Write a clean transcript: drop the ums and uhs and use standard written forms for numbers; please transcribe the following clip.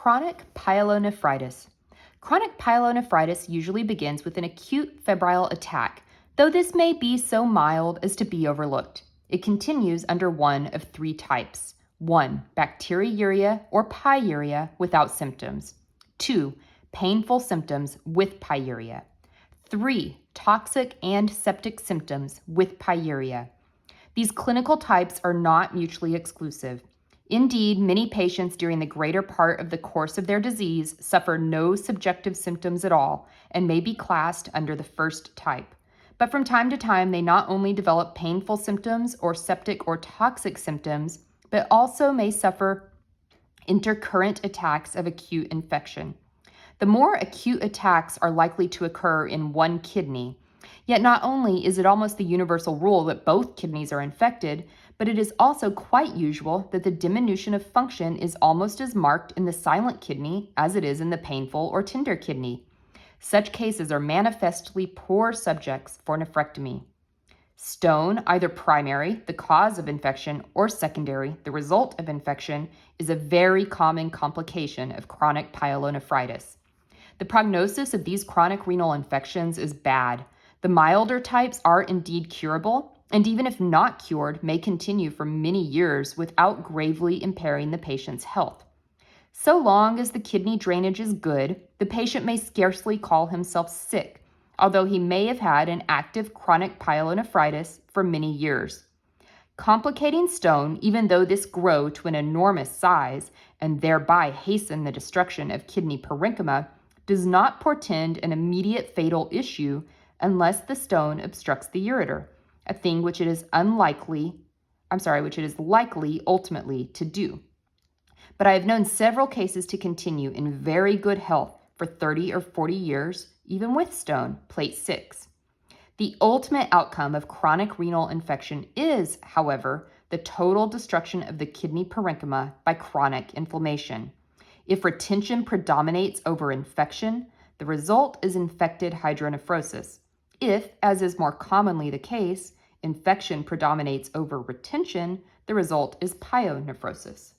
Chronic pyelonephritis. Chronic pyelonephritis usually begins with an acute febrile attack, though this may be so mild as to be overlooked. It continues under one of three types. 1. Bacteriuria or pyuria without symptoms. 2. Painful symptoms with pyuria. 3. Toxic and septic symptoms with pyuria. These clinical types are not mutually exclusive. Indeed, many patients during the greater part of the course of their disease suffer no subjective symptoms at all and may be classed under the first type. But from time to time, they not only develop painful symptoms or septic or toxic symptoms, but also may suffer intercurrent attacks of acute infection. The more acute attacks are likely to occur in one kidney. Yet not only is it almost the universal rule that both kidneys are infected, but it is also quite usual that the diminution of function is almost as marked in the silent kidney as it is in the painful or tender kidney. Such cases are manifestly poor subjects for nephrectomy. Stone, either primary, the cause of infection, or secondary, the result of infection, is a very common complication of chronic pyelonephritis. The prognosis of these chronic renal infections is bad. The milder types are indeed curable, and even if not cured, may continue for many years without gravely impairing the patient's health. So long as the kidney drainage is good, the patient may scarcely call himself sick, although he may have had an active chronic pyelonephritis for many years. Complicating stone, even though this grow to an enormous size and thereby hasten the destruction of kidney parenchyma, does not portend an immediate fatal issue unless the stone obstructs the ureter, a thing which it is likely ultimately to do. But I have known several cases to continue in very good health for 30 or 40 years, even with stone, plate 6. The ultimate outcome of chronic renal infection is, however, the total destruction of the kidney parenchyma by chronic inflammation. If retention predominates over infection, the result is infected hydronephrosis. If, as is more commonly the case, infection predominates over retention, the result is pyelonephrosis.